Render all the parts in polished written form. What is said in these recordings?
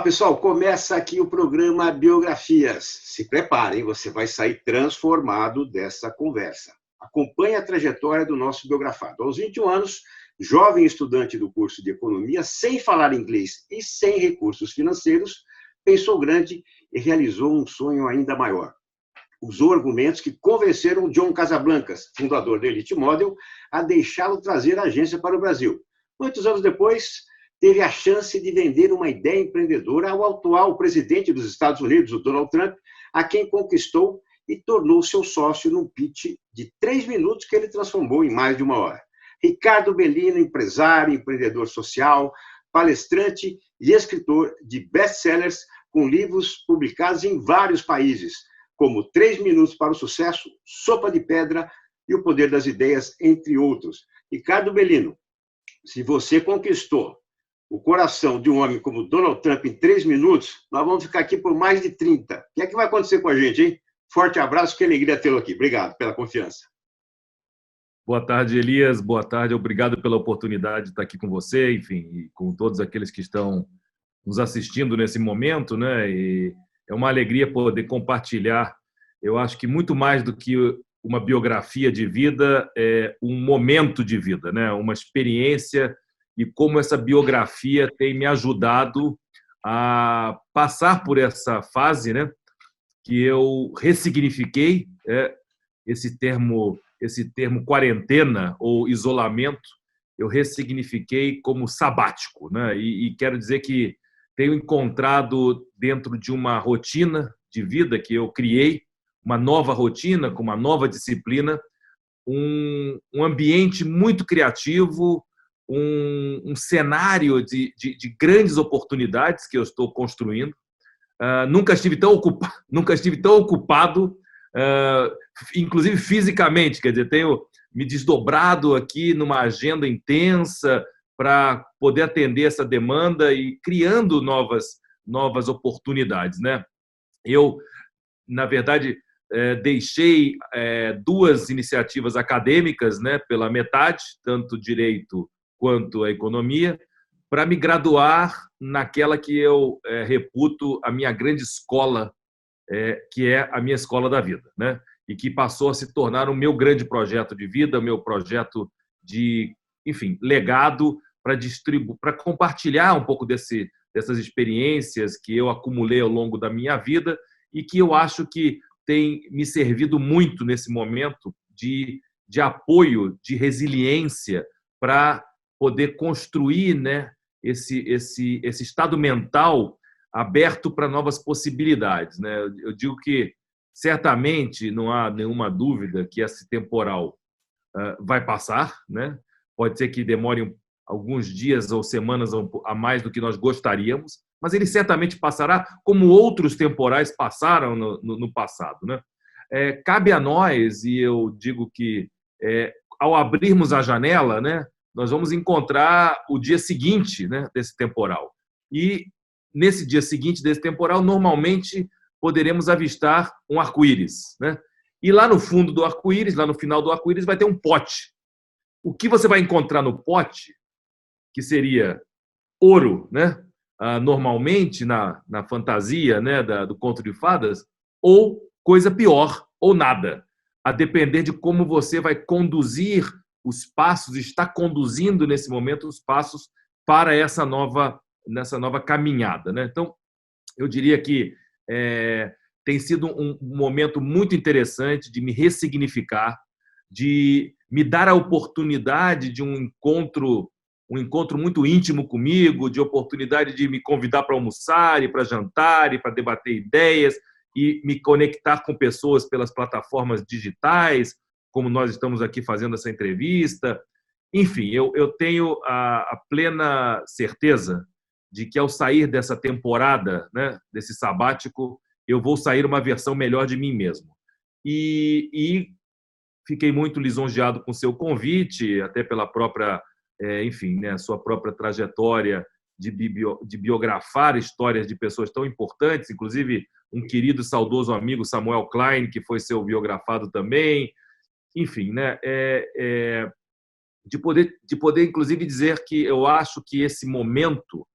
Pessoal, começa aqui o programa Biografias. Se preparem, você vai sair transformado dessa conversa. Acompanhe a trajetória do nosso biografado. Aos 21 anos, jovem estudante do curso de Economia, sem falar inglês e sem recursos financeiros, pensou grande e realizou um sonho ainda maior. Usou argumentos que convenceram John Casablancas, fundador da Elite Model, a deixá-lo trazer a agência para o Brasil. Muitos anos depois, teve a chance de vender uma ideia empreendedora ao atual presidente dos Estados Unidos, o Donald Trump, a quem conquistou e tornou seu sócio num pitch de 3 minutos que ele transformou em mais de 1 hora. Ricardo Bellino, empresário, empreendedor social, palestrante e escritor de best-sellers com livros publicados em vários países, como 3 Minutos para o Sucesso, Sopa de Pedra e O Poder das Ideias, entre outros. Ricardo Bellino, se você conquistou o coração de um homem como Donald Trump em 3 minutos, nós vamos ficar aqui por mais de 30. O que é que vai acontecer com a gente, hein? Forte abraço, que alegria tê-lo aqui. Obrigado pela confiança. Boa tarde, Elias. Boa tarde. Obrigado pela oportunidade de estar aqui com você, enfim, e com todos aqueles que estão nos assistindo nesse momento, né? E é uma alegria poder compartilhar. Eu acho que muito mais do que uma biografia de vida, é um momento de vida, né? Uma experiência e como essa biografia tem me ajudado a passar por essa fase, né? Que eu ressignifiquei esse termo quarentena ou isolamento, eu ressignifiquei como sabático, né? E quero dizer que tenho encontrado dentro de uma rotina de vida que eu criei, uma nova rotina com uma nova disciplina, um ambiente muito criativo, um cenário de grandes oportunidades que eu estou construindo. Nunca estive tão ocupado, inclusive fisicamente, quer dizer, tenho me desdobrado aqui numa agenda intensa para poder atender essa demanda e criando novas oportunidades, né? Eu, na verdade, deixei 2 iniciativas acadêmicas, né, pela metade, tanto direito quanto a economia, para me graduar naquela que eu reputo a minha grande escola, que é a minha escola da vida, né? E que passou a se tornar o meu grande projeto de vida, o meu projeto de, enfim, legado para compartilhar um pouco dessas experiências que eu acumulei ao longo da minha vida e que eu acho que tem me servido muito nesse momento de apoio, de resiliência para poder construir, né, esse estado mental aberto para novas possibilidades, né? Eu digo que certamente não há nenhuma dúvida que esse temporal vai passar, né? Pode ser que demore alguns dias ou semanas a mais do que nós gostaríamos, mas ele certamente passará, como outros temporais passaram no passado, né? Cabe a nós, e eu digo que ao abrirmos a janela, né, nós vamos encontrar o dia seguinte, né, desse temporal. E nesse dia seguinte desse temporal, normalmente poderemos avistar um arco-íris, né? E lá no fundo do arco-íris, lá no final do arco-íris, vai ter um pote. O que você vai encontrar no pote, que seria ouro, né? Normalmente na fantasia, né, do conto de fadas, ou coisa pior, ou nada, a depender de como você vai conduzir os passos, está conduzindo nesse momento os passos para nessa nova caminhada, né? Então, eu diria que tem sido um momento muito interessante de me ressignificar, de me dar a oportunidade de um encontro muito íntimo comigo, de oportunidade de me convidar para almoçar e para jantar e para debater ideias e me conectar com pessoas pelas plataformas digitais, como nós estamos aqui fazendo essa entrevista. Enfim, eu tenho a plena certeza de que ao sair dessa temporada, né, desse sabático, eu vou sair uma versão melhor de mim mesmo. E fiquei muito lisonjeado com o seu convite, até pela própria, enfim, né, sua própria trajetória de biografar histórias de pessoas tão importantes, inclusive um querido e saudoso amigo, Samuel Klein, que foi seu biografado também. Enfim, né, de poder, inclusive, dizer que eu acho que esse momento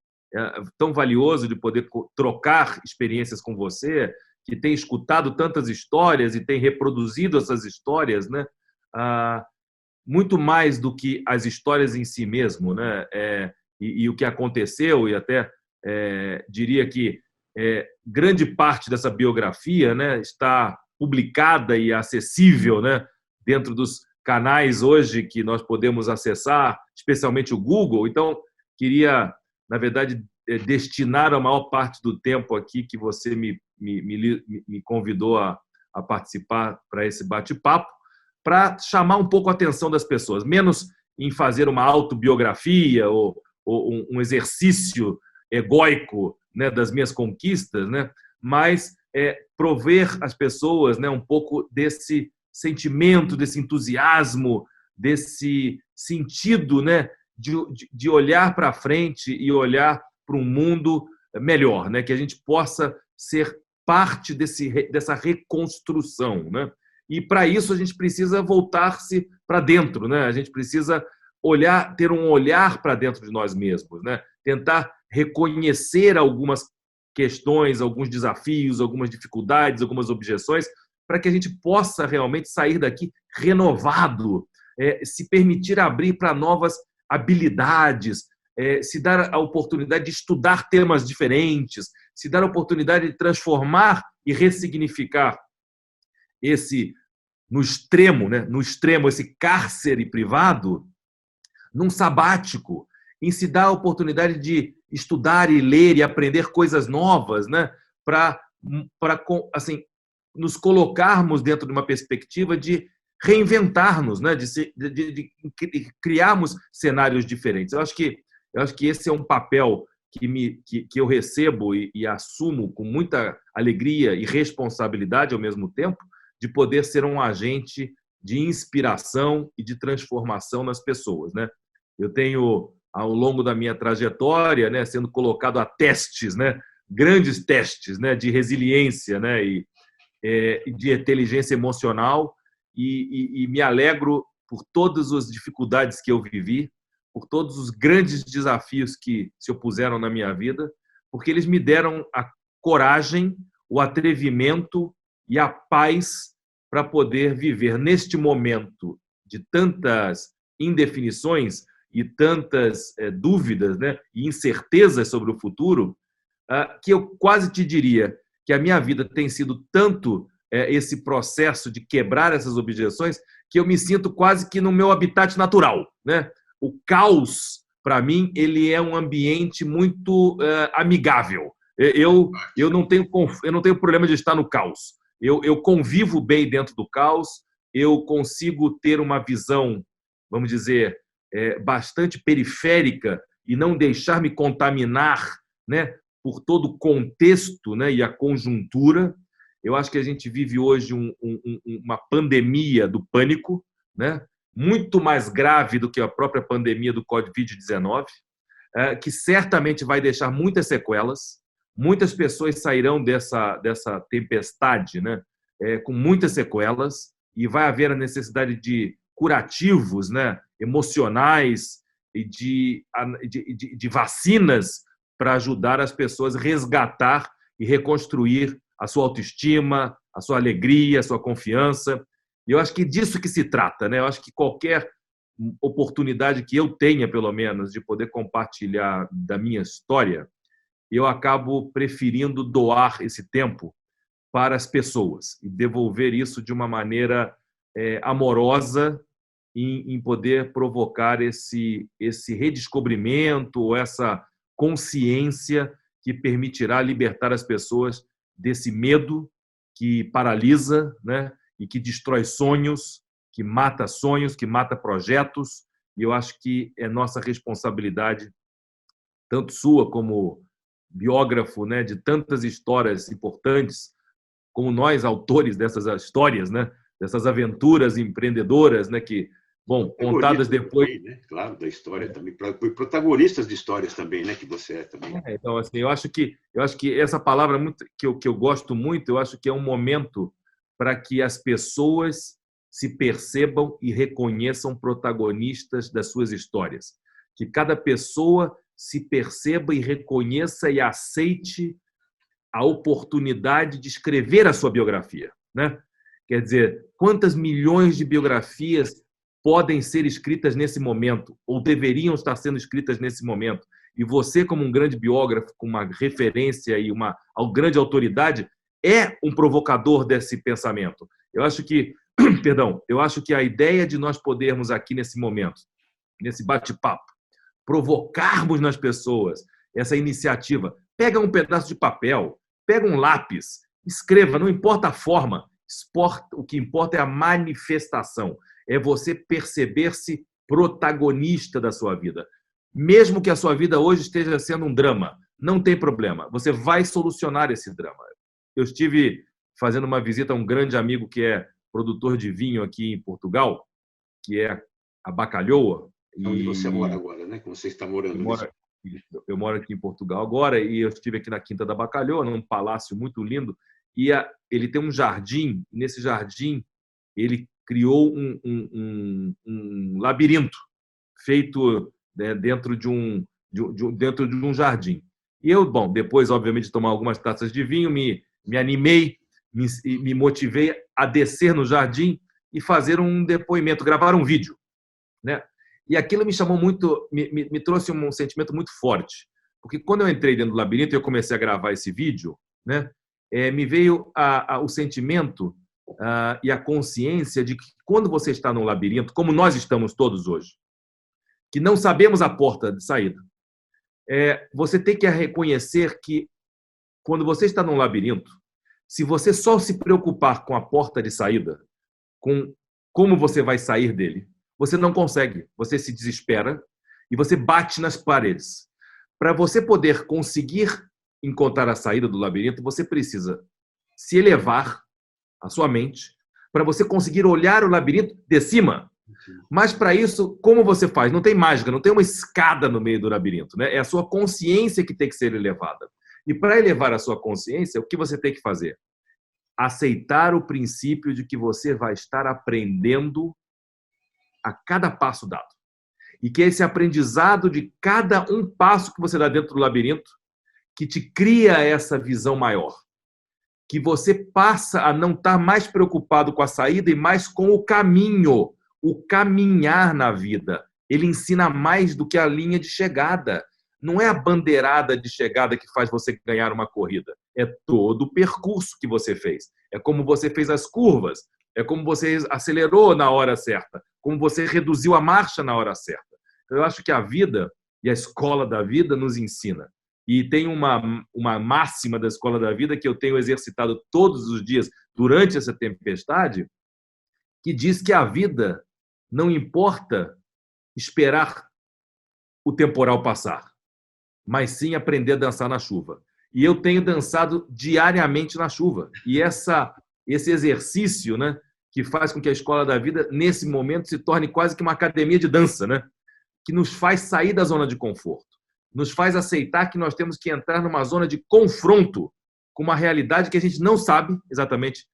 tão valioso de poder trocar experiências com você, que tem escutado tantas histórias e tem reproduzido essas histórias, né? Muito mais do que as histórias em si mesmo, né? E o que aconteceu, e até diria que grande parte dessa biografia, né, está publicada e acessível, né, dentro dos canais hoje que nós podemos acessar, especialmente o Google. Então, queria, na verdade, destinar a maior parte do tempo aqui que você me convidou a participar para esse bate-papo, para chamar um pouco a atenção das pessoas, menos em fazer uma autobiografia ou um exercício egóico, né, das minhas conquistas, né, mas prover às pessoas, né, um pouco desse sentimento, desse entusiasmo, desse sentido, né, de olhar para frente e olhar para um mundo melhor, né, que a gente possa ser parte dessa reconstrução, né? E para isso a gente precisa voltar-se para dentro, né? A gente precisa ter um olhar para dentro de nós mesmos, né? Tentar reconhecer algumas questões, alguns desafios, algumas dificuldades, algumas objeções, para que a gente possa realmente sair daqui renovado, se permitir abrir para novas habilidades, se dar a oportunidade de estudar temas diferentes, se dar a oportunidade de transformar e ressignificar no extremo, né? No extremo, esse cárcere privado, num sabático, em se dar a oportunidade de estudar e ler e aprender coisas novas, né? Para assim, nos colocarmos dentro de uma perspectiva de reinventar-nos, né? De criarmos cenários diferentes. Eu acho que esse é um papel que eu recebo e assumo com muita alegria e responsabilidade ao mesmo tempo, de poder ser um agente de inspiração e de transformação nas pessoas, né? Eu tenho, ao longo da minha trajetória, né, sendo colocado a testes, né, grandes testes, né, de resiliência, né, e de inteligência emocional, e me alegro por todas as dificuldades que eu vivi, por todos os grandes desafios que se opuseram na minha vida, porque eles me deram a coragem, o atrevimento e a paz para poder viver neste momento de tantas indefinições e tantas dúvidas, né, e incertezas sobre o futuro, que eu quase te diria que a minha vida tem sido tanto esse processo de quebrar essas objeções que eu me sinto quase que no meu habitat natural, né? O caos, para mim, ele é um ambiente muito amigável. Eu não tenho problema de estar no caos. Eu convivo bem dentro do caos, eu consigo ter uma visão, vamos dizer, bastante periférica e não deixar me contaminar, né, por todo o contexto, né, e a conjuntura. Eu acho que a gente vive hoje uma pandemia do pânico, né, muito mais grave do que a própria pandemia do Covid-19, que certamente vai deixar muitas sequelas. Muitas pessoas sairão dessa tempestade, né, com muitas sequelas, e vai haver a necessidade de curativos, né, emocionais e de vacinas para ajudar as pessoas a resgatar e reconstruir a sua autoestima, a sua alegria, a sua confiança. E eu acho que disso que se trata, né? Eu acho que qualquer oportunidade que eu tenha, pelo menos, de poder compartilhar da minha história, eu acabo preferindo doar esse tempo para as pessoas e devolver isso de uma maneira amorosa, em poder provocar esse redescobrimento ou essa consciência que permitirá libertar as pessoas desse medo que paralisa, né, e que destrói sonhos, que mata projetos. E eu acho que é nossa responsabilidade, tanto sua como biógrafo, né, de tantas histórias importantes, como nós, autores dessas histórias, né, dessas aventuras empreendedoras, né, que, bom, contadas depois... Também, né? Claro, da história também. Protagonistas de histórias também, né, que você é também. Então, assim, eu acho que essa palavra muito, que eu gosto muito, eu acho que é um momento para que as pessoas se percebam e reconheçam protagonistas das suas histórias. Que cada pessoa se perceba e reconheça e aceite a oportunidade de escrever a sua biografia, né? Quer dizer, quantas milhões de biografias podem ser escritas nesse momento, ou deveriam estar sendo escritas nesse momento? E você, como um grande biógrafo, com uma referência e uma grande autoridade, é um provocador desse pensamento. Eu acho que, eu acho que a ideia de nós podermos aqui nesse momento, nesse bate-papo, provocarmos nas pessoas essa iniciativa. Pega um pedaço de papel, pega um lápis, escreva, não importa a forma, o que importa é a manifestação, é você perceber-se protagonista da sua vida. Mesmo que a sua vida hoje esteja sendo um drama, não tem problema, você vai solucionar esse drama. Eu estive fazendo uma visita a um grande amigo que é produtor de vinho aqui em Portugal, que é a Bacalhoa. Onde você mora agora, né? Que você está morando. Eu moro aqui em Portugal agora e eu estive aqui na Quinta da Bacalhoa, num palácio muito lindo, e ele tem um jardim. Nesse jardim, ele criou um labirinto feito, né, dentro de um jardim. E eu, bom, depois, obviamente, de tomar algumas taças de vinho, me animei, me motivei a descer no jardim e fazer um depoimento, gravar um vídeo, né? E aquilo me chamou muito, me trouxe um sentimento muito forte, porque quando eu entrei dentro do labirinto e eu comecei a gravar esse vídeo, né, me veio o sentimento e a consciência de que quando você está num labirinto, como nós estamos todos hoje, que não sabemos a porta de saída, você tem que reconhecer que quando você está num labirinto, se você só se preocupar com a porta de saída, com como você vai sair dele, você não consegue, você se desespera e você bate nas paredes. Para você poder conseguir encontrar a saída do labirinto, você precisa se elevar a sua mente para você conseguir olhar o labirinto de cima. Mas para isso, como você faz? Não tem mágica, não tem uma escada no meio do labirinto, né? É a sua consciência que tem que ser elevada. E para elevar a sua consciência, o que você tem que fazer? Aceitar o princípio de que você vai estar aprendendo a cada passo dado. E que esse aprendizado de cada um passo que você dá dentro do labirinto que te cria essa visão maior. Que você passa a não estar mais preocupado com a saída e mais com o caminho, o caminhar na vida. Ele ensina mais do que a linha de chegada. Não é a bandeirada de chegada que faz você ganhar uma corrida. É todo o percurso que você fez. É como você fez as curvas. É como você acelerou na hora certa. Como você reduziu a marcha na hora certa. Eu acho que a vida e a escola da vida nos ensina. E tem uma máxima da escola da vida que eu tenho exercitado todos os dias durante essa tempestade, que diz que a vida não importa esperar o temporal passar, mas sim aprender a dançar na chuva. E eu tenho dançado diariamente na chuva. E esse exercício, né, que faz com que a escola da vida, nesse momento, se torne quase que uma academia de dança, né, que nos faz sair da zona de conforto, nos faz aceitar que nós temos que entrar numa zona de confronto com uma realidade que a gente não sabe exatamente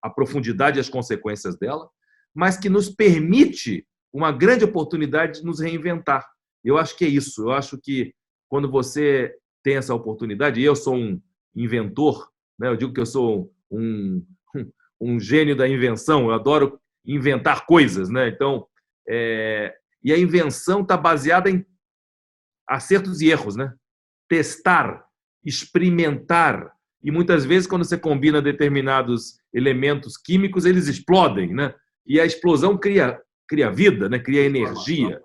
a profundidade e as consequências dela, mas que nos permite uma grande oportunidade de nos reinventar. Eu acho que é isso. Eu acho que quando você tem essa oportunidade, e eu sou um inventor, né? Eu digo que eu sou um gênio da invenção, eu adoro inventar coisas, né? Então, e a invenção está baseada em acertos e erros, né? Testar, experimentar, e muitas vezes quando você combina determinados elementos químicos, eles explodem, né? E a explosão cria vida, né? Cria energia.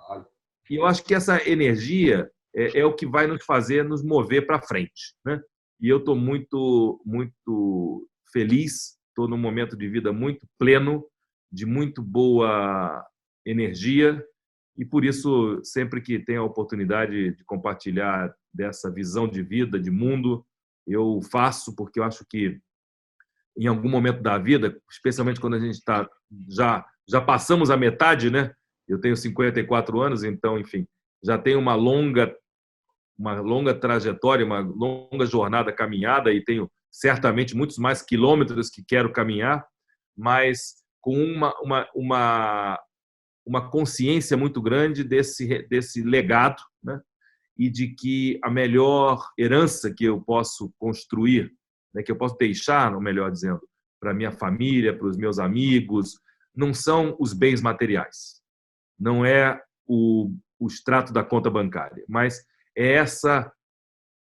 E eu acho que essa energia é o que vai nos fazer nos mover para frente, né? E eu estou muito, muito feliz, estou num momento de vida muito pleno, de muito boa energia, e por isso, sempre que tenho a oportunidade de compartilhar dessa visão de vida, de mundo, eu faço, porque eu acho que em algum momento da vida, especialmente quando a gente está já passamos a metade, né? Eu tenho 54 anos, então, enfim, já tenho uma longa trajetória, uma longa jornada caminhada e tenho certamente muitos mais quilômetros que quero caminhar, mas com uma consciência muito grande desse legado, né? e de que a melhor herança que eu posso construir, né, que eu posso deixar, ou melhor dizendo, para minha família, para os meus amigos, não são os bens materiais, não é o extrato da conta bancária, mas é essa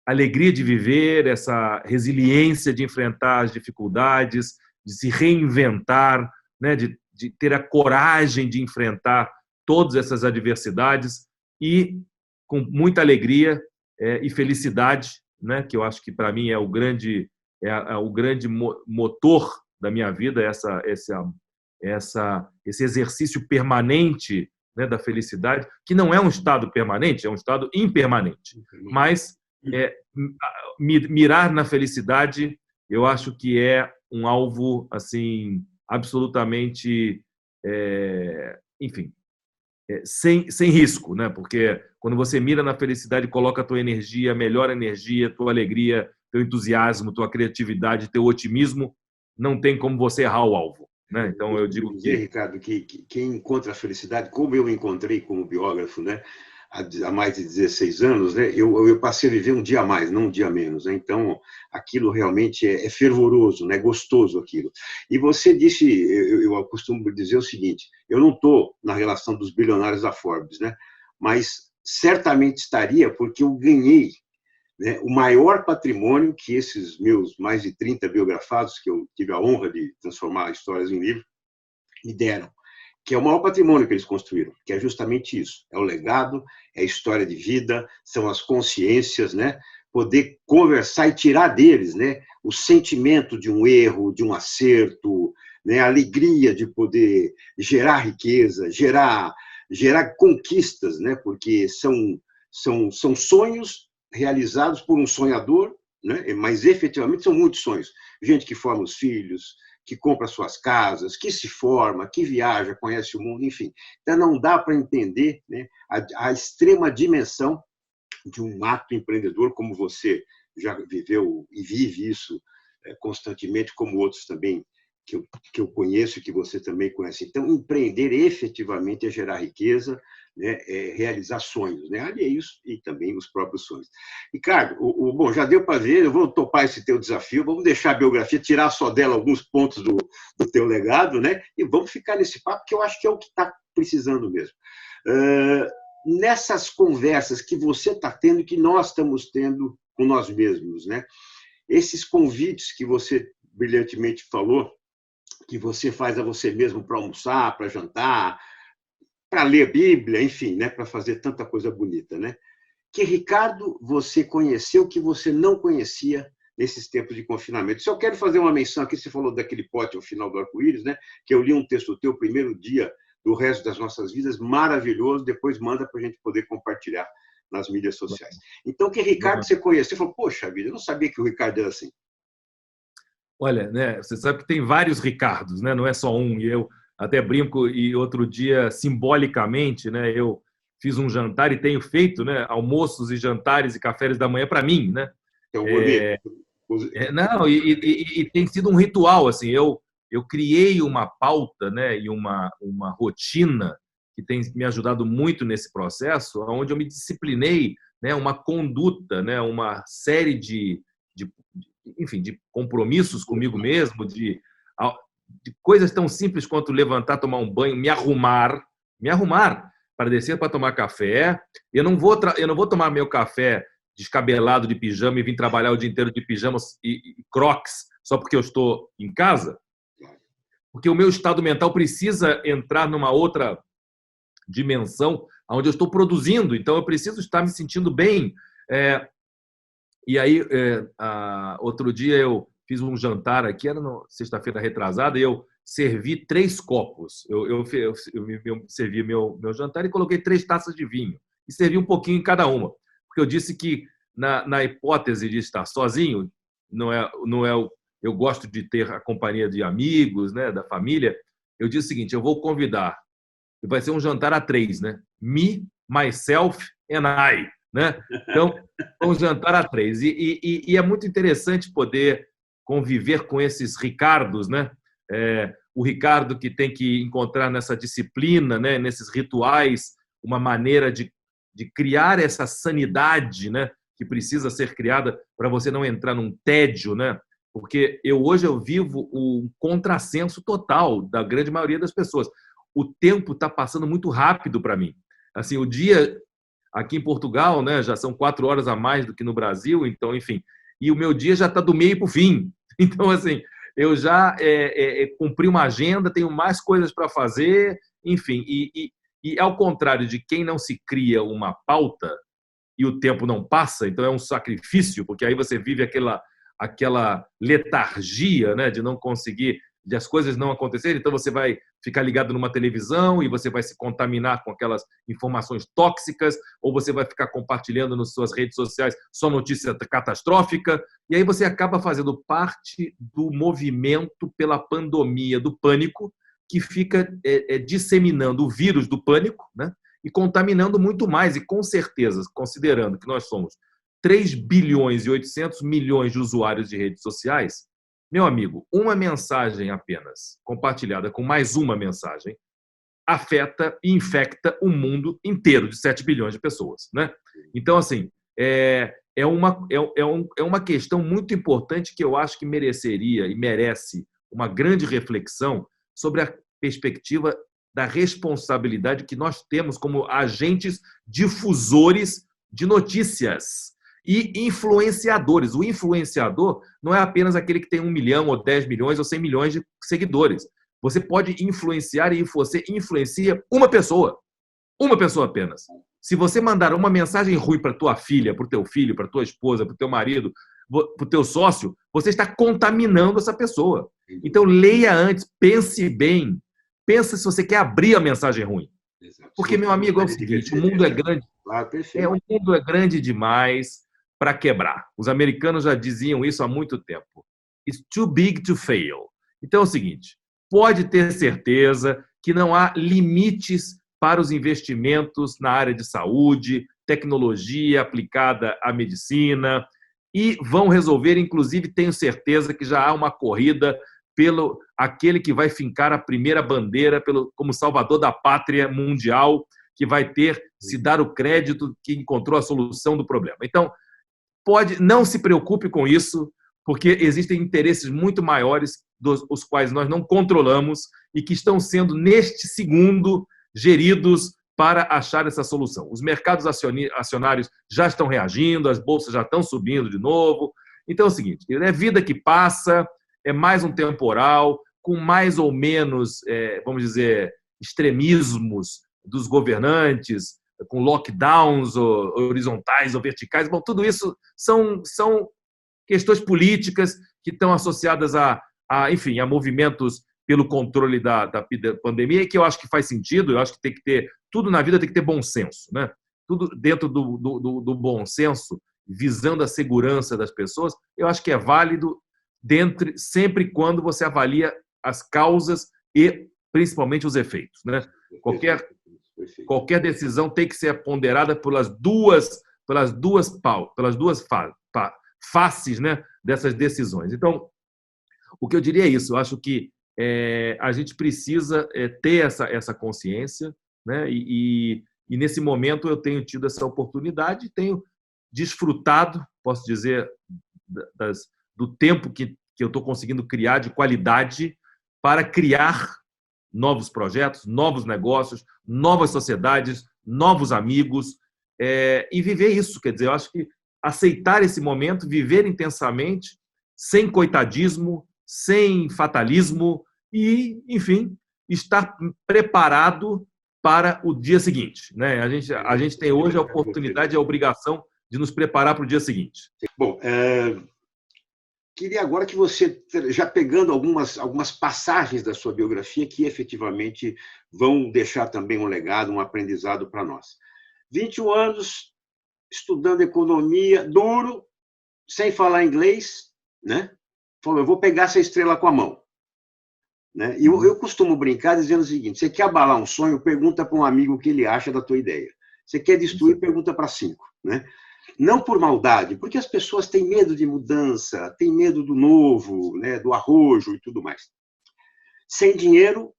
alegria de viver, essa resiliência de enfrentar as dificuldades, de se reinventar, né, de ter a coragem de enfrentar todas essas adversidades e com muita alegria e felicidade, né, que eu acho que para mim é o grande motor da minha vida, esse exercício permanente, né, da felicidade, que não é um estado permanente, é um estado impermanente, mas mirar na felicidade, eu acho que é um alvo assim absolutamente, enfim, sem risco, né? Porque quando você mira na felicidade, coloca a tua energia, melhor energia, tua alegria, teu entusiasmo, tua criatividade, teu otimismo, não tem como você errar o alvo, né? Então eu digo dizer, Ricardo, que quem encontra a felicidade, como eu encontrei como biógrafo, né, há mais de 16 anos, né, eu passei a viver um dia a mais, não um dia a menos, né? Então aquilo realmente é fervoroso, né, gostoso aquilo. E você disse, eu costumo dizer o seguinte: eu não estou na relação dos bilionários da Forbes, né, mas certamente estaria, porque eu ganhei, né, o maior patrimônio que esses meus mais de 30 biografados, que eu tive a honra de transformar histórias em livro, me deram, que é o maior patrimônio que eles construíram, que é justamente isso, é o legado, é a história de vida, são as consciências, né? Poder conversar e tirar deles, né, o sentimento de um erro, de um acerto, né, a alegria de poder gerar riqueza, gerar conquistas, né, porque são sonhos realizados por um sonhador, né, mas efetivamente são muitos sonhos. Gente que forma os filhos, que compra suas casas, que se forma, que viaja, conhece o mundo, enfim. Então, não dá para entender, né, a extrema dimensão de um ato empreendedor, como você já viveu e vive isso constantemente, como outros também que eu conheço e que você também conhece. Então, empreender efetivamente é gerar riqueza, né, é realizar sonhos, né, alheios e também os próprios sonhos. Ricardo, bom, já deu para ver, eu vou topar esse teu desafio, vamos deixar a biografia, tirar só dela alguns pontos do teu legado, né, e vamos ficar nesse papo, que eu acho que é o que está precisando mesmo. Nessas conversas que você está tendo e que nós estamos tendo com nós mesmos, né, esses convites que você brilhantemente falou, que você faz a você mesmo para almoçar, para jantar, para ler a Bíblia, enfim, né, para fazer tanta coisa bonita, né? Que Ricardo você conheceu que você não conhecia nesses tempos de confinamento? Se eu quero fazer uma menção aqui, você falou daquele pote ao final do arco-íris, né? Que eu li um texto teu, primeiro dia do resto das nossas vidas, maravilhoso, depois manda para a gente poder compartilhar nas mídias sociais. Então, que Ricardo você conheceu? Você falou, poxa vida, eu não sabia que o Ricardo era assim. Olha, né, você sabe que tem vários Ricardos, né? Não é só um. E eu até brinco, e outro dia, simbolicamente, né, eu fiz um jantar e tenho feito, né, almoços e jantares e cafés da manhã para mim, né? É o gourmet. Não, e tem sido um ritual, assim, eu criei uma pauta, né, e uma rotina que tem me ajudado muito nesse processo, onde eu me disciplinei, né, uma conduta, né, uma série enfim, de compromissos comigo mesmo, de coisas tão simples quanto levantar, tomar um banho, me arrumar para descer para tomar café. Eu não vou tomar meu café descabelado de pijama e vir trabalhar o dia inteiro de pijamas e Crocs só porque eu estou em casa, porque o meu estado mental precisa entrar numa outra dimensão onde eu estou produzindo, então eu preciso estar me sentindo bem. E aí, outro dia eu fiz um jantar aqui, era sexta-feira retrasada, e eu servi 3 copos. Eu servi meu jantar e coloquei 3 taças de vinho. E servi um pouquinho em cada uma. Porque eu disse que, na hipótese de estar sozinho, eu gosto de ter a companhia de amigos, né, da família. Eu disse o seguinte, eu vou convidar, vai ser um jantar a 3, né? Me, myself and I. Né? Então, um jantar a 3. E é muito interessante poder conviver com esses Ricardos, né? O Ricardo que tem que encontrar nessa disciplina, né? Nesses rituais, uma maneira de de criar essa sanidade, né, que precisa ser criada para você não entrar num tédio, né? Porque hoje eu vivo um contrassenso total da grande maioria das pessoas. O tempo está passando muito rápido para mim. Assim, o dia aqui em Portugal, né, já são 4 horas a mais do que no Brasil, então, enfim, e o meu dia já está do meio para o fim. Então, assim, eu já cumpri uma agenda, tenho mais coisas para fazer, enfim, e ao contrário de quem não se cria uma pauta e o tempo não passa, então é um sacrifício, porque aí você vive aquela letargia, né, de não conseguir, de as coisas não acontecerem, então você vai ficar ligado numa televisão e você vai se contaminar com aquelas informações tóxicas, ou você vai ficar compartilhando nas suas redes sociais só notícia catastrófica, e aí você acaba fazendo parte do movimento pela pandemia do pânico, que fica disseminando o vírus do pânico, né, e contaminando muito mais, e com certeza, considerando que nós somos 3 bilhões e 800 milhões de usuários de redes sociais, meu amigo, uma mensagem apenas, compartilhada com mais uma mensagem, afeta e infecta o mundo inteiro de 7 bilhões de pessoas, né? Então, assim, é uma questão muito importante que eu acho que mereceria e merece uma grande reflexão sobre a perspectiva da responsabilidade que nós temos como agentes difusores de notícias e influenciadores. O influenciador não é apenas aquele que tem 1 milhão, ou 10 milhões, ou 100 milhões de seguidores. Você pode influenciar e você influencia uma pessoa apenas. Se você mandar uma mensagem ruim para tua filha, para o teu filho, para tua esposa, para o teu marido, para o teu sócio, você está contaminando essa pessoa. Então, leia antes, pense bem. Pensa se você quer abrir a mensagem ruim. Porque, meu amigo, é o seguinte, o mundo é grande. O mundo é grande demais para quebrar. Os americanos já diziam isso há muito tempo. It's too big to fail. Então é o seguinte, pode ter certeza que não há limites para os investimentos na área de saúde, tecnologia aplicada à medicina, e vão resolver, inclusive, tenho certeza que já há uma corrida pelo aquele que vai fincar a primeira bandeira como salvador da pátria mundial, que vai se dar o crédito que encontrou a solução do problema. Então, não se preocupe com isso, porque existem interesses muito maiores, os quais nós não controlamos e que estão sendo, neste segundo, geridos para achar essa solução. Os mercados acionários já estão reagindo, as bolsas já estão subindo de novo. Então é o seguinte, é vida que passa, é mais um temporal, com mais ou menos, vamos dizer, extremismos dos governantes, com lockdowns horizontais ou verticais. Bom, tudo isso são questões políticas que estão associadas enfim, a movimentos pelo controle da pandemia, que eu acho que faz sentido. Eu acho que tem que ter, tudo na vida tem que ter bom senso, né? Tudo dentro do bom senso, visando a segurança das pessoas, eu acho que é válido sempre quando você avalia as causas e principalmente os efeitos, né? Qualquer decisão tem que ser ponderada pelas duas faces, né, dessas decisões. Então, o que eu diria é isso. Eu acho que a gente precisa ter essa consciência, né? E nesse momento eu tenho tido essa oportunidade, tenho desfrutado, posso dizer, do tempo que eu estou conseguindo criar de qualidade para criar novos projetos, novos negócios, novas sociedades, novos amigos, e viver isso. Quer dizer, eu acho que aceitar esse momento, viver intensamente, sem coitadismo, sem fatalismo e, enfim, estar preparado para o dia seguinte, né? A gente tem hoje a oportunidade e a obrigação de nos preparar para o dia seguinte. Bom, queria agora que você, já pegando algumas passagens da sua biografia que efetivamente vão deixar também um legado, um aprendizado para nós. 21 anos, estudando economia, duro, sem falar inglês, né? Falou, eu vou pegar essa estrela com a mão. Né? E eu costumo brincar dizendo o seguinte, você quer abalar um sonho, pergunta para um amigo o que ele acha da tua ideia. Você quer destruir, pergunta para 5. Né? Não por maldade, porque as pessoas têm medo de mudança, têm medo do novo, né, do arrojo e tudo mais. Sem dinheiro,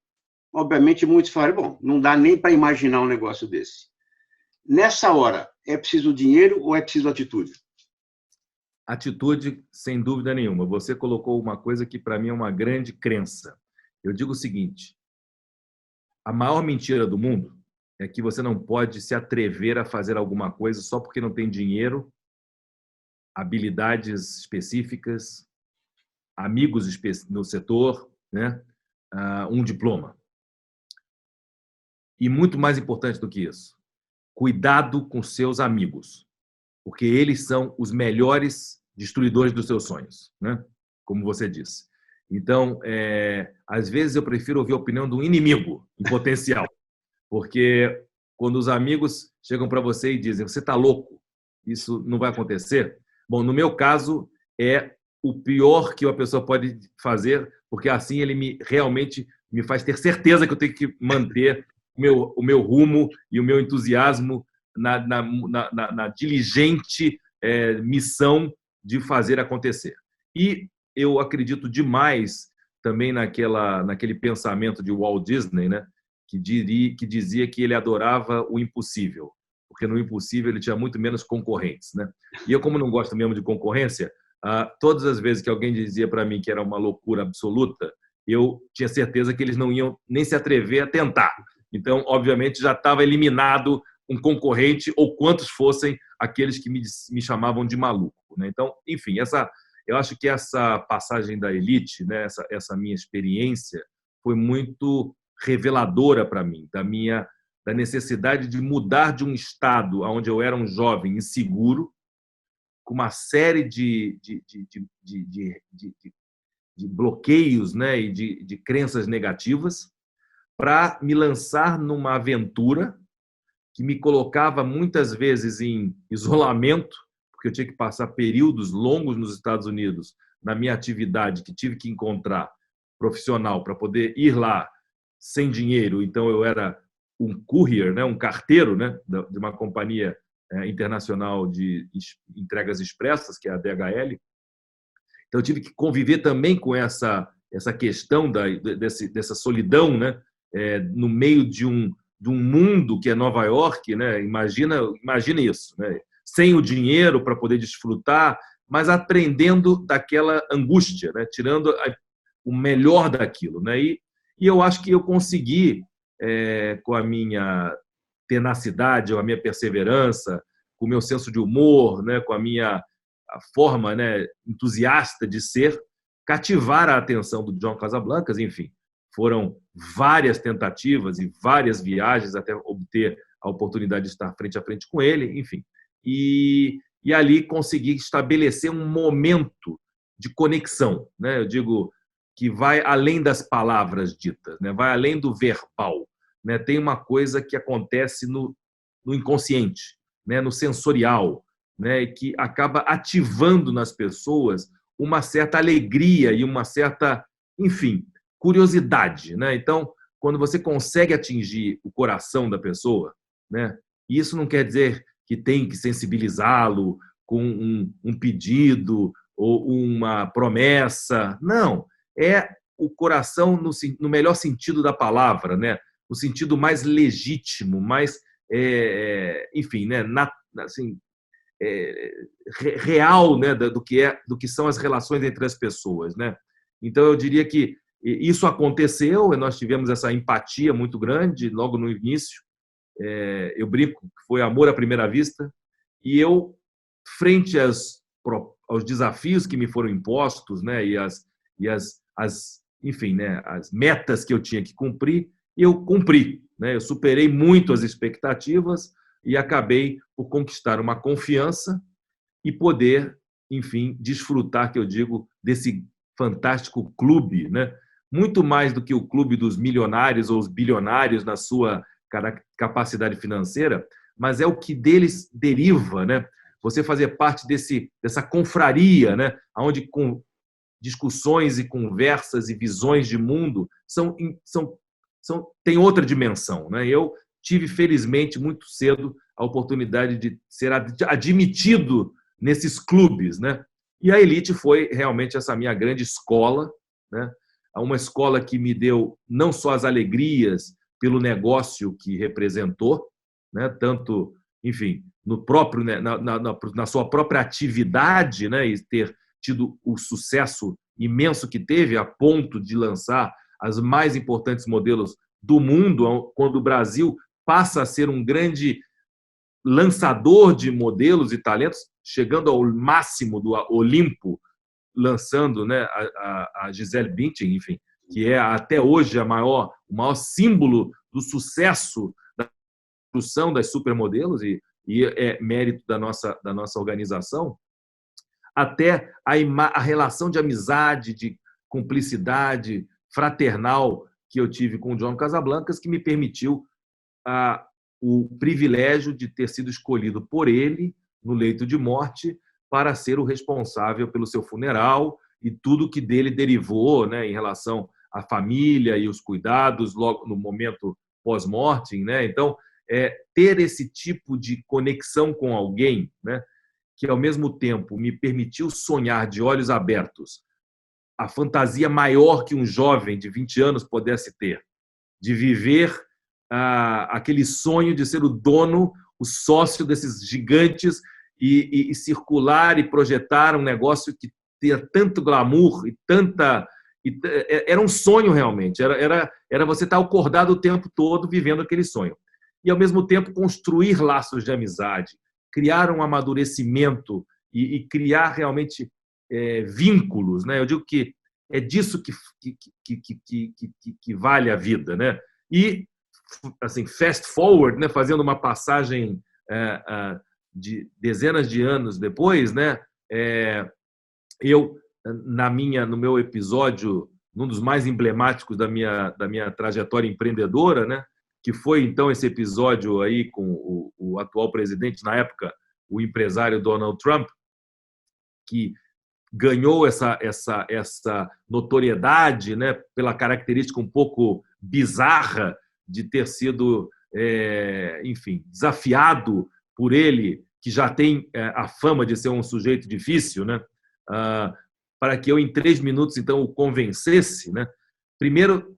obviamente, muitos falam, bom, não dá nem para imaginar um negócio desse. nessa hora, é preciso dinheiro ou é preciso atitude? Atitude, sem dúvida nenhuma. Você colocou uma coisa que, para mim, é uma grande crença. Eu digo o seguinte: a maior mentira do mundo é que você não pode se atrever a fazer alguma coisa só porque não tem dinheiro, habilidades específicas, amigos no setor, né? Um diploma. E muito mais importante do que isso, cuidado com seus amigos, porque eles são os melhores destruidores dos seus sonhos, né? Como você disse. Então, às vezes eu prefiro ouvir a opinião de um inimigo em potencial, porque quando os amigos chegam para você e dizem: você está louco, isso não vai acontecer. Bom, no meu caso, é o pior que uma pessoa pode fazer, porque assim ele realmente me faz ter certeza que eu tenho que manter o meu rumo e o meu entusiasmo na diligente missão de fazer acontecer. E eu acredito demais também naquele pensamento de Walt Disney, né, que dizia que ele adorava o impossível, porque no impossível ele tinha muito menos concorrentes, né? E eu, como não gosto mesmo de concorrência, todas as vezes que alguém dizia para mim que era uma loucura absoluta, eu tinha certeza que eles não iam nem se atrever a tentar. Então, obviamente, já estava eliminado um concorrente ou quantos fossem aqueles que me chamavam de maluco, né? Então, enfim, eu acho que essa passagem da elite, né, essa minha experiência foi muito reveladora para mim, da necessidade de mudar de um estado onde eu era um jovem inseguro, com uma série de bloqueios, né, e de crenças negativas, para me lançar numa aventura que me colocava muitas vezes em isolamento, porque eu tinha que passar períodos longos nos Estados Unidos na minha atividade, que tive que encontrar profissional para poder ir lá sem dinheiro. Então, eu era um courier, né, um carteiro, né, de uma companhia internacional de entregas expressas, que é a DHL. Então, eu tive que conviver também com essa questão dessa solidão, né, no meio de um mundo que é Nova York, né? Imagina isso, né? Sem o dinheiro para poder desfrutar, mas aprendendo daquela angústia, né? Tirando o melhor daquilo, né? E eu acho que eu consegui, com a minha tenacidade, com a minha perseverança, com o meu senso de humor, né? Com a forma, né, entusiasta de ser, cativar a atenção do John Casablancas. Enfim, foram várias tentativas e várias viagens até obter a oportunidade de estar frente a frente com ele, enfim. E ali consegui estabelecer um momento de conexão, né? Eu digo que vai além das palavras ditas, né? Vai além do verbal, né? Tem uma coisa que acontece no inconsciente, né? No sensorial, né? Que acaba ativando nas pessoas uma certa alegria e uma certa, enfim, curiosidade, né? Então, quando você consegue atingir o coração da pessoa, né? Isso não quer dizer que tem que sensibilizá-lo com um pedido ou uma promessa. Não, é o coração no melhor sentido da palavra, né? No sentido mais legítimo, mais, enfim, né? Assim, real, né? do que são as relações entre as pessoas, né? Então, eu diria que isso aconteceu, e nós tivemos essa empatia muito grande logo no início. Eu brinco que foi amor à primeira vista, e eu, frente aos desafios que me foram impostos, né, enfim, né, as metas que eu tinha que cumprir, eu cumpri, né? Eu superei muito as expectativas e acabei por conquistar uma confiança e poder, enfim, desfrutar, que eu digo, desse fantástico clube, né? Muito mais do que o clube dos milionários ou os bilionários na sua capacidade financeira, mas é o que deles deriva, né? Você fazer parte dessa confraria, né? Onde com discussões e conversas e visões de mundo tem outra dimensão, né? Eu tive, felizmente, muito cedo a oportunidade de ser admitido nesses clubes, né? E a elite foi realmente essa minha grande escola, né? Uma escola que me deu não só as alegrias pelo negócio que representou, né? Tanto enfim, no próprio, né, na sua própria atividade, né, e ter tido o sucesso imenso que teve, a ponto de lançar as mais importantes modelos do mundo, quando o Brasil passa a ser um grande lançador de modelos e talentos, chegando ao máximo do Olimpo, lançando, né, a Gisele Bündchen, enfim, que é até hoje o maior símbolo do sucesso da produção das supermodelos, e é mérito da nossa organização, até a relação de amizade, de cumplicidade fraternal que eu tive com o John Casablancas, que me permitiu o privilégio de ter sido escolhido por ele, no leito de morte, para ser o responsável pelo seu funeral e tudo que dele derivou, né, em relação à família e os cuidados logo no momento pós-mortem, né? Então, ter esse tipo de conexão com alguém, né, que ao mesmo tempo me permitiu sonhar de olhos abertos a fantasia maior que um jovem de 20 anos pudesse ter, de viver aquele sonho de ser o dono, o sócio desses gigantes e circular e projetar um negócio que tinha tanto glamour e tanta... Era um sonho realmente, era você estar acordado o tempo todo vivendo aquele sonho. E, ao mesmo tempo, construir laços de amizade, criar um amadurecimento e criar realmente vínculos, né? Eu digo que é disso que vale a vida, né? E, assim, fast forward, né? Fazendo uma passagem de dezenas de anos depois, né? Eu, no meu episódio, num dos mais emblemáticos da minha trajetória empreendedora, né? Que foi, então, esse episódio aí com o atual presidente, na época, o empresário Donald Trump, que ganhou essa notoriedade, né, pela característica um pouco bizarra de ter sido, enfim, desafiado por ele, que já tem a fama de ser um sujeito difícil, né, para que eu, em 3 minutos, então, o convencesse, né, primeiro,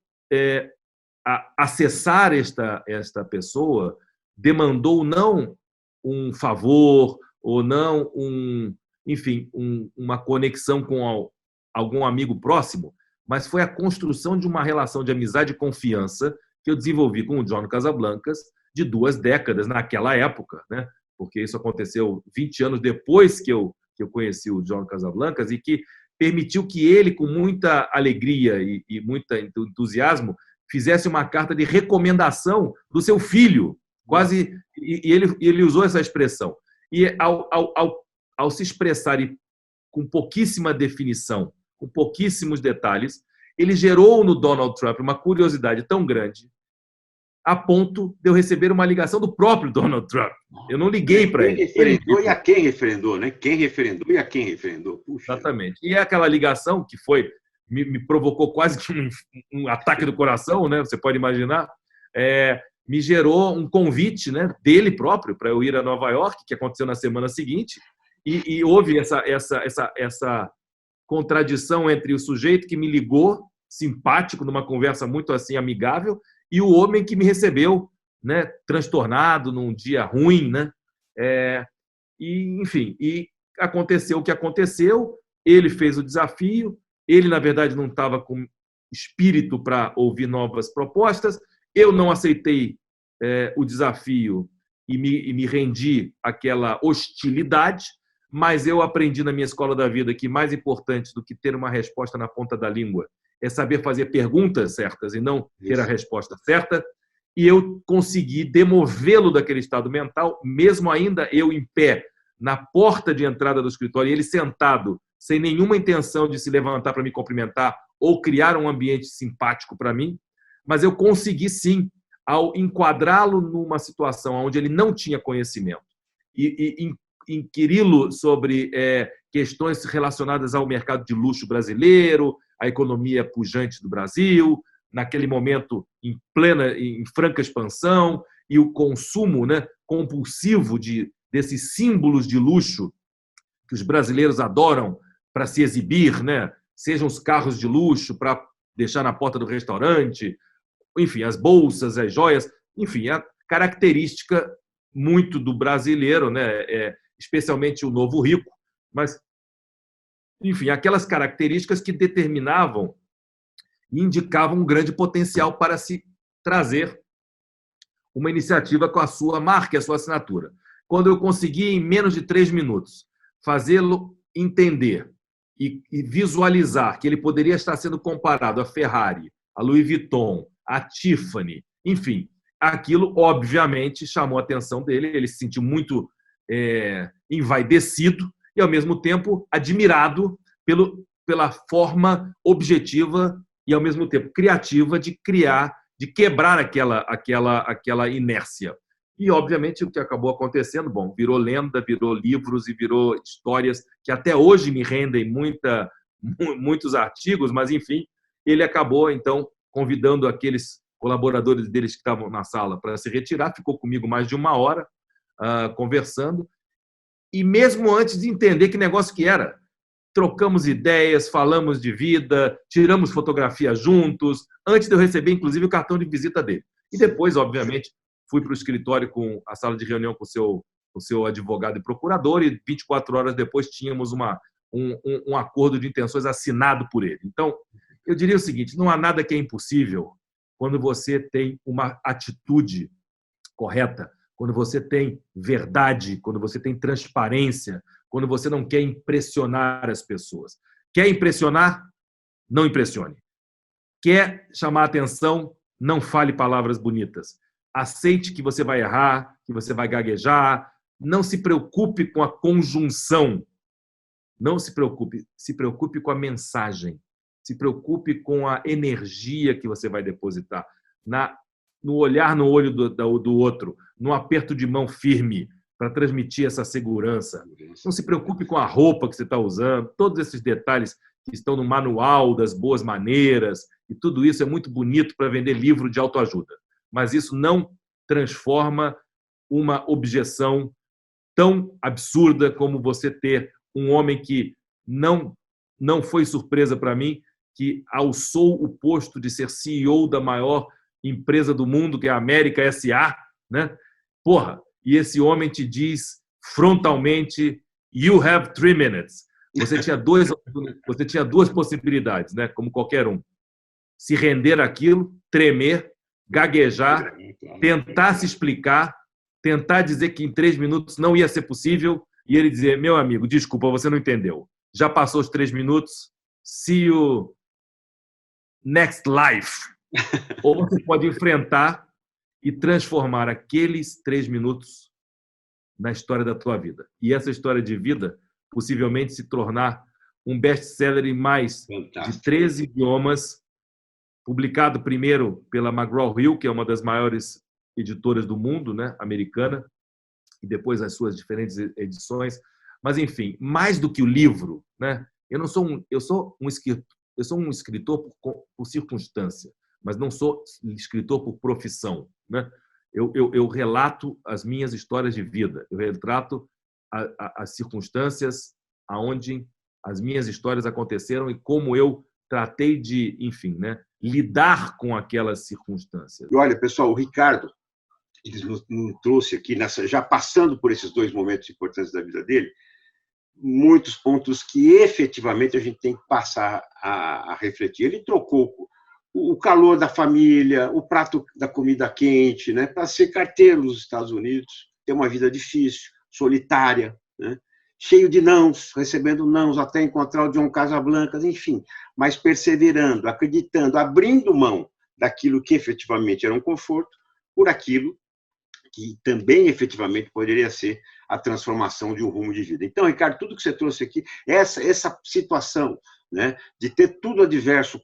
acessar esta pessoa demandou não um favor ou não enfim, uma conexão com algum amigo próximo, mas foi a construção de uma relação de amizade e confiança que eu desenvolvi com o John Casablancas de 2 décadas naquela época, né? Porque isso aconteceu 20 anos depois que eu conheci o John Casablancas, e que permitiu que ele, com muita alegria e muito entusiasmo, fizesse uma carta de recomendação do seu filho, quase, e ele usou essa expressão. E ao se expressar com pouquíssima definição, com pouquíssimos detalhes, ele gerou no Donald Trump uma curiosidade tão grande, a ponto de eu receber uma ligação do próprio Donald Trump. Eu não liguei para ele. Quem referendou e a quem referendou, né? Quem referendou e a quem referendou. Puxa. Exatamente. E aquela ligação que me provocou quase que um ataque do coração, né? Você pode imaginar, me gerou um convite, né, dele próprio para eu ir a Nova York, que aconteceu na semana seguinte, e houve essa contradição entre o sujeito que me ligou, simpático, numa conversa muito assim amigável, e o homem que me recebeu, né, transtornado, num dia ruim, né? Enfim, aconteceu o que aconteceu, ele fez o desafio, ele, na verdade, não estava com espírito para ouvir novas propostas, eu não aceitei o desafio e me rendi àquela hostilidade, mas eu aprendi na minha escola da vida que mais importante do que ter uma resposta na ponta da língua é saber fazer perguntas certas e não ter a resposta certa, e eu consegui demovê-lo daquele estado mental, mesmo ainda eu em pé, na porta de entrada do escritório, e ele sentado, sem nenhuma intenção de se levantar para me cumprimentar ou criar um ambiente simpático para mim, mas eu consegui sim, ao enquadrá-lo numa situação onde ele não tinha conhecimento e inquiri-lo sobre questões relacionadas ao mercado de luxo brasileiro, a economia pujante do Brasil, naquele momento em franca expansão, e o consumo, né, compulsivo desses símbolos de luxo que os brasileiros adoram para se exibir, né? Sejam os carros de luxo para deixar na porta do restaurante, enfim, as bolsas, as joias, enfim, a característica muito do brasileiro, né? Especialmente o novo rico, mas, enfim, aquelas características que determinavam e indicavam um grande potencial para se trazer uma iniciativa com a sua marca e a sua assinatura. Quando eu consegui, em menos de 3 minutos, fazê-lo entender e visualizar que ele poderia estar sendo comparado a Ferrari, a Louis Vuitton, a Tiffany, enfim, aquilo, obviamente, chamou a atenção dele, ele se sentiu muito envaidecido e, ao mesmo tempo, admirado pela forma objetiva e, ao mesmo tempo, criativa de criar, de quebrar aquela inércia. E, obviamente, o que acabou acontecendo, bom, virou lenda, virou livros e virou histórias que até hoje me rendem muitos artigos, mas, enfim, ele acabou, então, convidando aqueles colaboradores deles que estavam na sala para se retirar, ficou comigo mais de 1 hora conversando, e mesmo antes de entender que negócio que era, trocamos ideias, falamos de vida, tiramos fotografia juntos, antes de eu receber, inclusive, o cartão de visita dele. E depois, obviamente, fui para o escritório com a sala de reunião com o seu advogado e procurador, e 24 horas depois tínhamos um acordo de intenções assinado por ele. Então, eu diria o seguinte, não há nada que é impossível quando você tem uma atitude correta, quando você tem verdade, quando você tem transparência, quando você não quer impressionar as pessoas. Quer impressionar? Não impressione. Quer chamar atenção? Não fale palavras bonitas. Aceite que você vai errar, que você vai gaguejar. Não se preocupe com a conjunção. Não se preocupe com a mensagem. Se preocupe com a energia que você vai depositar. No olhar no olho do outro, no aperto de mão firme, para transmitir essa segurança. Não se preocupe com a roupa que você está usando, todos esses detalhes que estão no manual das boas maneiras, e tudo isso é muito bonito para vender livro de autoajuda. Mas isso não transforma uma objeção tão absurda como você ter um homem que não foi surpresa para mim, que alçou o posto de ser CEO da maior empresa do mundo, que é a América S.A., né? Porra, e esse homem te diz frontalmente, you have 3 minutes. Você tinha duas possibilidades, né? Como qualquer um. Se render àquilo, tremer, gaguejar, tentar se explicar, tentar dizer que em 3 minutos não ia ser possível, e ele dizer, meu amigo, desculpa, você não entendeu. Já passou os 3 minutos, see you next life. Ou você pode enfrentar e transformar aqueles 3 minutos na história da tua vida. E essa história de vida, possivelmente, se tornar um best-seller em mais de 13 idiomas, publicado primeiro pela McGraw-Hill, que é uma das maiores editoras do mundo, né, americana, e depois as suas diferentes edições. Mas, enfim, mais do que o livro, né, eu sou um escritor por circunstância, mas não sou escritor por profissão, né? Eu relato as minhas histórias de vida, eu retrato as circunstâncias aonde as minhas histórias aconteceram e como eu tratei de, enfim, né, lidar com aquelas circunstâncias. E olha, pessoal, o Ricardo ele nos trouxe aqui, já passando por esses 2 momentos importantes da vida dele, muitos pontos que efetivamente a gente tem que passar a refletir. Ele trocou o calor da família, o prato da comida quente, né, para ser carteiro nos Estados Unidos, ter uma vida difícil, solitária, né, cheio de nãos, recebendo nãos até encontrar o John Casablancas, enfim, mas perseverando, acreditando, abrindo mão daquilo que efetivamente era um conforto por aquilo que também efetivamente poderia ser a transformação de um rumo de vida. Então, Ricardo, tudo que você trouxe aqui, essa situação, né, de ter tudo adverso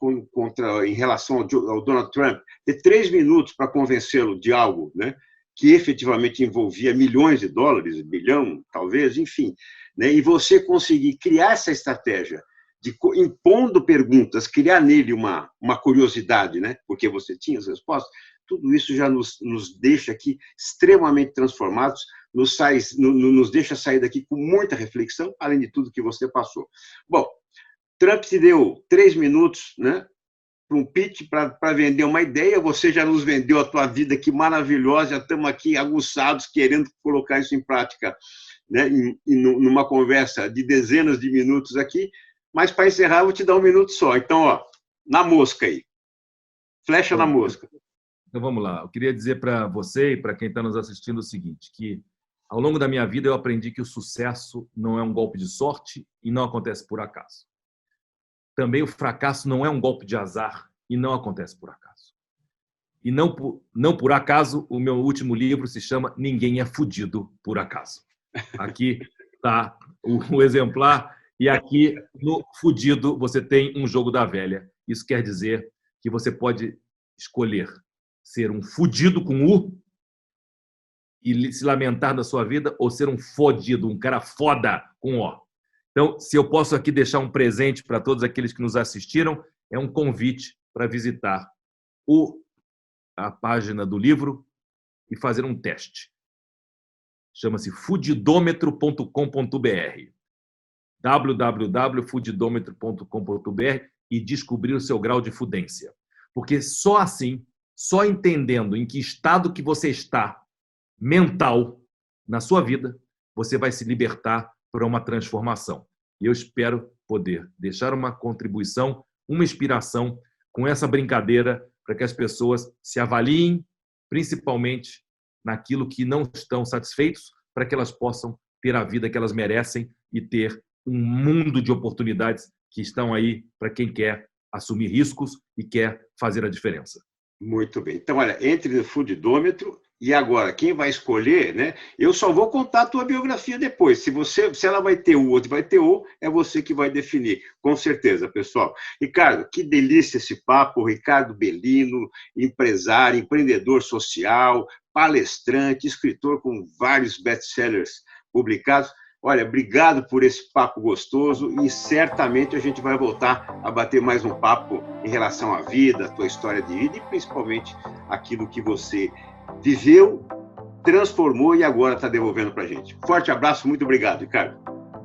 em relação ao Donald Trump, ter 3 minutos para convencê-lo de algo, né, que efetivamente envolvia milhões de dólares, bilhão, talvez, enfim, né, e você conseguir criar essa estratégia de impondo perguntas, criar nele uma curiosidade, né, porque você tinha as respostas, tudo isso já nos deixa aqui extremamente transformados, nos deixa sair daqui com muita reflexão, além de tudo que você passou. Bom, Trump te deu 3 minutos, né, um pitch, para vender uma ideia. Você já nos vendeu a tua vida, que maravilhosa, já estamos aqui aguçados, querendo colocar isso em prática, né, numa conversa de dezenas de minutos aqui, mas para encerrar eu vou te dar 1 minuto só. Então, ó, na mosca aí, flecha na mosca. Então vamos lá, eu queria dizer para você e para quem está nos assistindo o seguinte, que ao longo da minha vida eu aprendi que o sucesso não é um golpe de sorte e não acontece por acaso. Também o fracasso não é um golpe de azar e não acontece por acaso. E não por acaso, o meu último livro se chama Ninguém é Fudido por Acaso. Aqui está o exemplar e aqui no Fudido você tem um jogo da velha. Isso quer dizer que você pode escolher ser um fudido com U e se lamentar da sua vida ou ser um fodido, um cara foda com O. Então, se eu posso aqui deixar um presente para todos aqueles que nos assistiram, é um convite para visitar a página do livro e fazer um teste. Chama-se fudidômetro.com.br www.fudidômetro.com.br e descobrir o seu grau de fudência. Porque só assim, só entendendo em que estado que você está mental na sua vida, você vai se libertar para uma transformação. E eu espero poder deixar uma contribuição, uma inspiração com essa brincadeira para que as pessoas se avaliem, principalmente naquilo que não estão satisfeitos, para que elas possam ter a vida que elas merecem e ter um mundo de oportunidades que estão aí para quem quer assumir riscos e quer fazer a diferença. Muito bem. Então, olha, entre no Fudidômetro e agora, quem vai escolher, né? Eu só vou contar a tua biografia depois. Se ela vai ter U ou vai ter O, é você que vai definir, com certeza, pessoal. Ricardo, que delícia esse papo. Ricardo Bellino, empresário, empreendedor social, palestrante, escritor com vários best-sellers publicados. Olha, obrigado por esse papo gostoso e certamente a gente vai voltar a bater mais um papo em relação à vida, à tua história de vida e principalmente aquilo que você viveu, transformou e agora está devolvendo para a gente. Forte abraço, muito obrigado, Ricardo.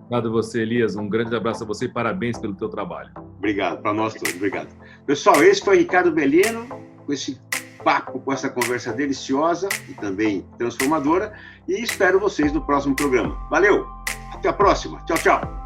Obrigado a você, Elias. Um grande abraço a você e parabéns pelo teu trabalho. Obrigado, para nós todos. Obrigado. Pessoal, esse foi Ricardo Bellino, com esse papo, com essa conversa deliciosa e também transformadora, e espero vocês no próximo programa. Valeu! Até a próxima. Tchau, tchau.